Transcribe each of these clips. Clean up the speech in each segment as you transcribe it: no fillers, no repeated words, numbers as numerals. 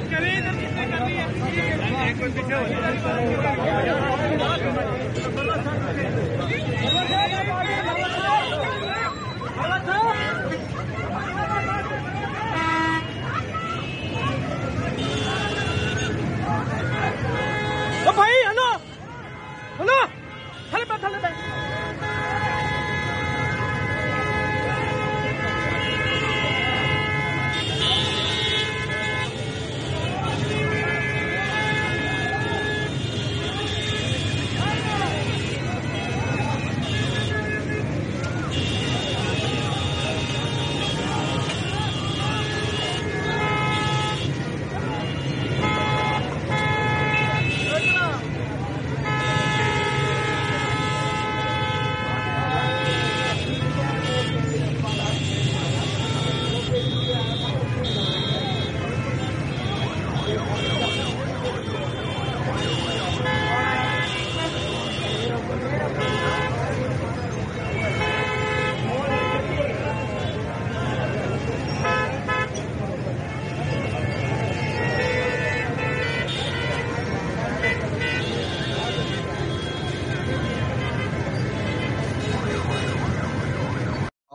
भाई hello hello थले पे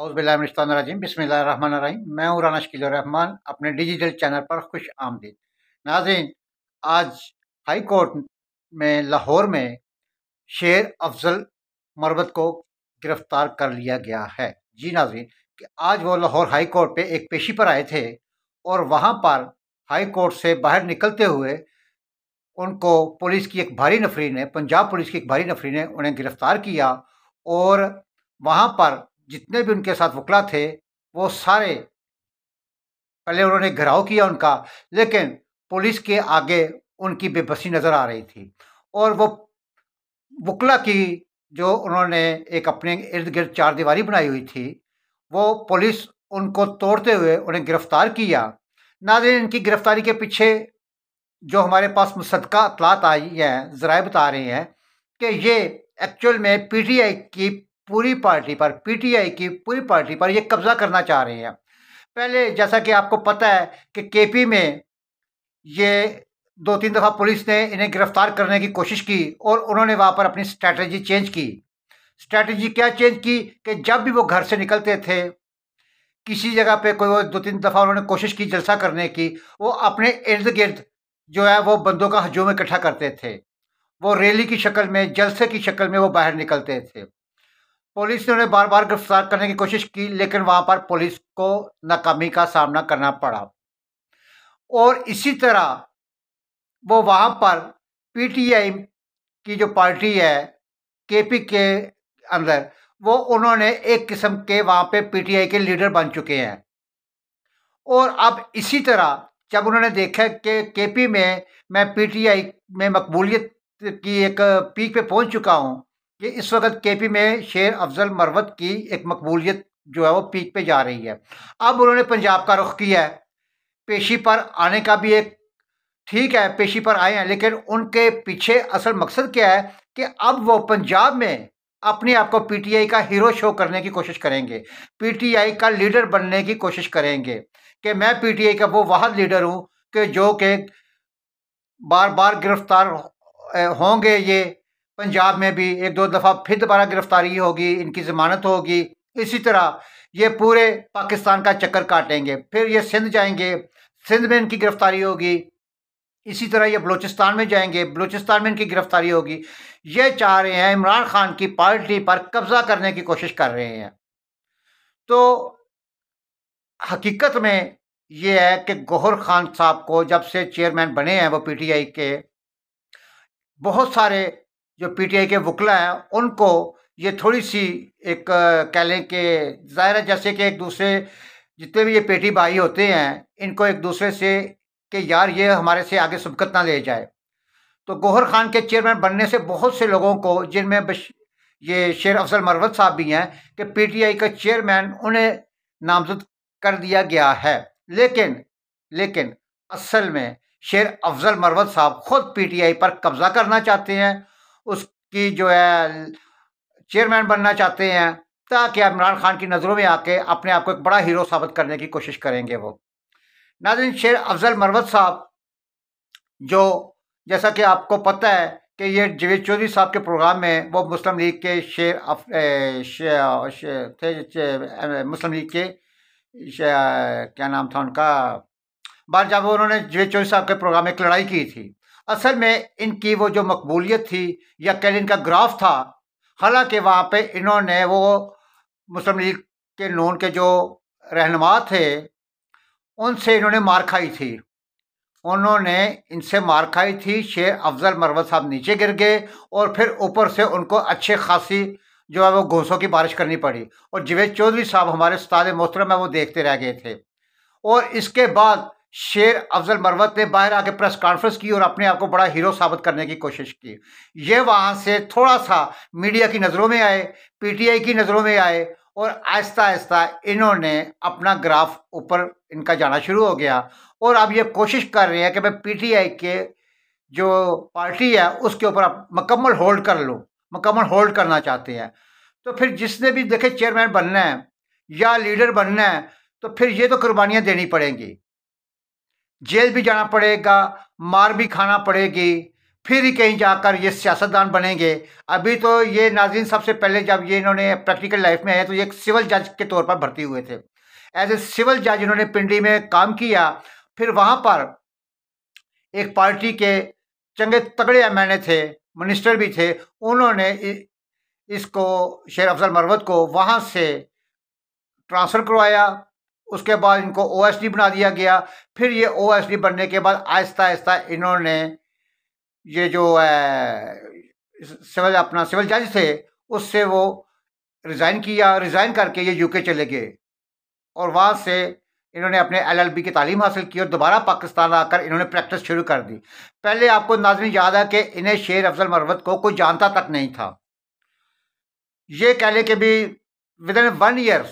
औज़ुबिल्लाहिमिनश्शैतानिर्रजीम बिस्मिल्लाहिर्रहमानिर्रहीम। मैं हूँ राना शकील रहमान, अपने डिजिटल चैनल पर खुश आमदीद। नाज़रीन, आज हाई कोर्ट में लाहौर में शेर अफजल मरवत को गिरफ्तार कर लिया गया है। जी नाज़रीन, कि आज वो लाहौर हाई कोर्ट पे एक पेशी पर आए थे और वहाँ पर हाई कोर्ट से बाहर निकलते हुए उनको पुलिस की एक भारी नफरी ने, पंजाब पुलिस की एक भारी नफरी ने उन्हें गिरफ्तार किया और वहाँ पर जितने भी उनके साथ वकला थे वो सारे पहले उन्होंने घेराव किया उनका, लेकिन पुलिस के आगे उनकी बेबसी नजर आ रही थी और वो वकला की जो उन्होंने एक अपने इर्द गिर्द चार दीवारी बनाई हुई थी, वो पुलिस उनको तोड़ते हुए उन्हें गिरफ्तार किया। नाज़रीन, इनकी गिरफ्तारी के पीछे जो हमारे पास मुसद्दका इत्तलात आई है, ज़राए बता रहे हैं कि ये एक्चुअल में पीटीआई की पूरी पार्टी पर ये कब्जा करना चाह रहे हैं। पहले जैसा कि आपको पता है कि केपी में ये 2-3 दफ़ा पुलिस ने इन्हें गिरफ्तार करने की कोशिश की और उन्होंने वहाँ पर अपनी स्ट्रैटेजी चेंज की। स्ट्रैटेजी क्या चेंज की कि जब भी वो घर से निकलते थे, किसी जगह पे कोई वो 2-3 दफ़ा उन्होंने कोशिश की जलसा करने की, वो अपने इर्द-गिर्द जो है वो बंदों का हजूम इकट्ठा करते थे। वो रैली की शक्ल में, जलसे की शक्ल में वो बाहर निकलते थे। पुलिस ने उन्हें बार-बार गिरफ्तार करने की कोशिश की, लेकिन वहाँ पर पुलिस को नाकामी का सामना करना पड़ा और इसी तरह वो वहाँ पर पीटीआई की जो पार्टी है केपी के अंदर, वो उन्होंने एक किस्म के वहाँ पे पीटीआई के लीडर बन चुके हैं और अब इसी तरह जब उन्होंने देखा कि केपी में मैं पीटीआई में मकबूलियत की एक पीक पे पहुंच चुका हूं कि इस वक्त केपी में शेर अफजल मरवत की एक मकबूलियत जो है वो पीक पे जा रही है। अब उन्होंने पंजाब का रुख किया है। पेशी पर आने का भी एक ठीक है, पेशी पर आए हैं, लेकिन उनके पीछे असल मकसद क्या है कि अब वो पंजाब में अपने आप को पीटीआई का हीरो शो करने की कोशिश करेंगे, पीटीआई का लीडर बनने की कोशिश करेंगे कि मैं पीटीआई का वो वाहद लीडर हूं कि जो कि बार बार गिरफ्तार होंगे। ये पंजाब में भी 1-2 दफ़ा फिर दोबारा गिरफ्तारी होगी, इनकी ज़मानत होगी। इसी तरह ये पूरे पाकिस्तान का चक्कर काटेंगे, फिर ये सिंध जाएंगे, सिंध में इनकी गिरफ्तारी होगी। इसी तरह ये बलूचिस्तान में जाएंगे, बलूचिस्तान में इनकी गिरफ्तारी होगी। ये चाह रहे हैं, इमरान खान की पार्टी पर कब्जा करने की कोशिश कर रहे हैं। तो हकीकत में ये है कि गौहर खान साहब को जब से चेयरमैन बने हैं वो पीटीआई के, बहुत सारे जो पीटीआई के वकला हैं उनको ये थोड़ी सी एक कह लें कि ज़ाहिर है जैसे कि एक दूसरे जितने भी ये पेटी भाई होते हैं, इनको एक दूसरे से कि यार ये हमारे से आगे सबकत ना ले जाए। तो गौहर खान के चेयरमैन बनने से बहुत से लोगों को, जिनमें ये शेर अफजल मरवत साहब भी हैं, कि पीटीआई का चेयरमैन उन्हें नामजद कर दिया गया है। लेकिन असल में शेर अफजल मरवत साहब खुद पीटीआई पर कब्जा करना चाहते हैं, उसकी जो है चेयरमैन बनना चाहते हैं, ताकि इमरान खान की नज़रों में आके अपने आप को एक बड़ा हीरो साबित करने की कोशिश करेंगे वो। नाज़रीन, शेर अफजल मरवत साहब जो जैसा कि आपको पता है कि ये जावेद चौधरी साहब के प्रोग्राम में वो मुस्लिम लीग के मुस्लिम लीग के क्या नाम था उनका, बार जब उन्होंने जावेद चौधरी साहब के प्रोग्राम में एक लड़ाई की थी। असल में इनकी वो जो मकबूलियत थी या कह इनका ग्राफ था, हालांकि वहाँ पे इन्होंने वो मुस्लिम लीग के नून के जो रहनुमा थे उनसे इन्होंने मार खाई थी। उन्होंने इनसे मार खाई थी। शेर अफजल मरवत साहब नीचे गिर गए और फिर ऊपर से उनको अच्छे खासी जो है वो घूंसों की बारिश करनी पड़ी। और जावेद चौधरी साहब हमारे उस्ताद मोहतरम है, वो देखते रह गए थे। और इसके बाद शेर अफजल मरवत ने बाहर आके प्रेस कॉन्फ्रेंस की और अपने आप को बड़ा हीरो साबित करने की कोशिश की। ये वहाँ से थोड़ा सा मीडिया की नज़रों में आए, पीटीआई की नज़रों में आए और आहिस्ता आहिस्ता इन्होंने अपना ग्राफ ऊपर इनका जाना शुरू हो गया। और अब ये कोशिश कर रहे हैं कि मैं पीटीआई के जो पार्टी है उसके ऊपर आप मुकम्मल होल्ड कर लो, मुकम्मल होल्ड करना चाहते हैं। तो फिर जिसने भी देखे चेयरमैन बनना है या लीडर बनना है तो फिर ये तो कुर्बानियां देनी पड़ेंगी, जेल भी जाना पड़ेगा, मार भी खाना पड़ेगी, फिर ही कहीं जाकर ये सियासतदान बनेंगे। अभी तो ये नाज़रीन सबसे पहले जब ये इन्होंने प्रैक्टिकल लाइफ में आए तो ये एक सिविल जज के तौर पर भर्ती हुए थे। एज ए सिविल जज इन्होंने पिंडी में काम किया। फिर वहाँ पर एक पार्टी के चंगे तगड़े एमएनए थे, मिनिस्टर भी थे, उन्होंने इसको शेर अफजल मरवत को वहाँ से ट्रांसफ़र करवाया। उसके बाद इनको ओएसडी बना दिया गया। फिर ये ओएसडी बनने के बाद आहिस्ता आहिस्ता इन्होंने ये जो सिविल जज थे उससे वो रिज़ाइन किया। रिज़ाइन करके ये यूके चले गए और वहाँ से इन्होंने अपने एलएलबी की तालीम हासिल की और दोबारा पाकिस्तान आकर इन्होंने प्रैक्टिस शुरू कर दी। पहले आपको नाज़रीन याद है कि इन्हें शेर अफजल मरवत को कोई जानता तक नहीं था। ये कह लें कि भी विद इन 1 ईयर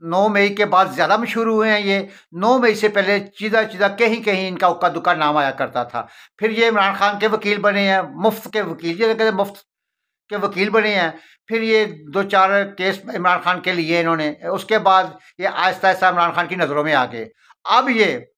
9 मई के बाद ज़्यादा मशहूर हुए हैं। ये 9 मई से पहले चीज़ा कहीं कहीं इनका उक्का दुक्का नाम आया करता था। फिर ये इमरान खान के वकील बने हैं, मुफ्त के वकील, ये कहते मुफ्त के वकील बने हैं। फिर ये 2-4 केस इमरान खान के लिए इन्होंने, उसके बाद ये आहिस्ता आहिस्ता इमरान खान की नज़रों में आ गए। अब ये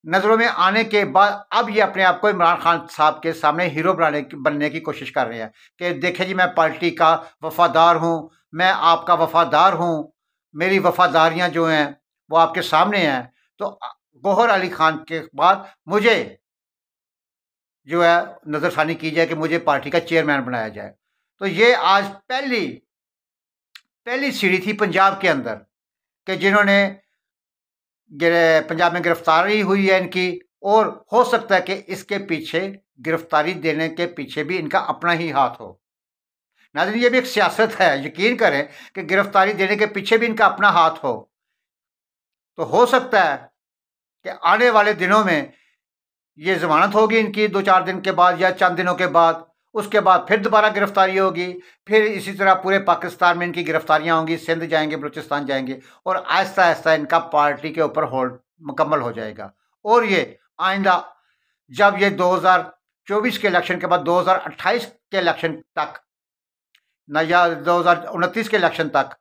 नज़रों में आने के बाद अब ये अपने आप को इमरान खान साहब के सामने हीरो बनने की कोशिश कर रहे हैं कि देखें जी, मैं पार्टी का वफादार हूँ, मैं आपका वफादार हूँ, मेरी वफादारियाँ जो हैं वो आपके सामने हैं। तो गौहर अली खान के बाद मुझे जो है नज़रसानी की जाए कि मुझे पार्टी का चेयरमैन बनाया जाए। तो ये आज पहली सीढ़ी थी पंजाब के अंदर कि जिन्होंने पंजाब में गिरफ्तारी हुई है इनकी। और हो सकता है कि इसके पीछे, गिरफ्तारी देने के पीछे भी इनका अपना ही हाथ हो। नाज़रीन, ये भी एक सियासत है, यकीन करें कि गिरफ्तारी देने के पीछे भी इनका अपना हाथ हो। तो हो सकता है कि आने वाले दिनों में ये ज़मानत होगी इनकी 2-4 दिन के बाद या चंद दिनों के बाद। उसके बाद फिर दोबारा गिरफ्तारी होगी। फिर इसी तरह पूरे पाकिस्तान में इनकी गिरफ्तारियां होंगी, सिंध जाएंगे, बलूचिस्तान जाएंगे और आहिस्ता आहिस्ता इनका पार्टी के ऊपर होल्ड मुकम्मल हो जाएगा। और ये आइंदा जब ये 2024 के इलेक्शन के बाद 2028 के इलेक्शन तक न या 2029 के इलेक्शन तक,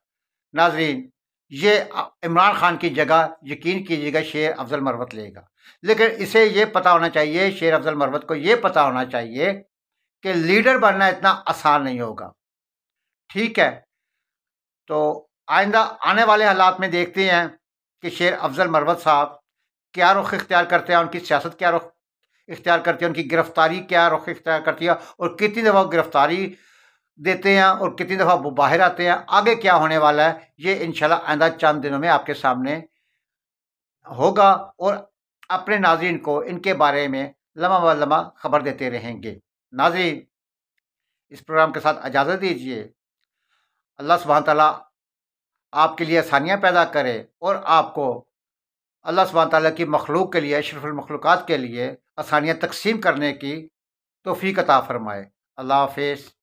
नाजरीन, ये इमरान खान की जगह यकीन कीजिएगा शेर अफजल मरवत लेगा। लेकिन इसे ये पता होना चाहिए, शेर अफजल मरवत को ये पता होना चाहिए कि लीडर बनना इतना आसान नहीं होगा। ठीक है, तो आइंदा आने वाले हालात में देखते हैं कि शेर अफजल मरवत साहब क्या रुख इख्तियार करते हैं, उनकी सियासत क्या रुख इख्तियार करती है, उनकी गिरफ्तारी क्या रुख इख्तियार करती है और कितनी दफ़ा गिरफ्तारी देते हैं और कितनी दफ़ा वो बाहर आते हैं। आगे क्या होने वाला है ये इंशाल्लाह आइंदा चंद दिनों में आपके सामने होगा और अपने नाज़रीन को इनके बारे में लम्हा ब लम्हा खबर देते रहेंगे। नाज़रीन, इस प्रोग्राम के साथ इजाज़त दीजिए। अल्लाह सुब्हान तआला आपके लिए आसानियाँ पैदा करे और आपको अल्लाह सुब्हान तआला की मखलूक के लिए, अशरफुल मखलूक़ात के लिए आसानियाँ तक़सीम करने की तौफ़ीक़ अता फ़रमाए। अल्लाह हाफ़िज़।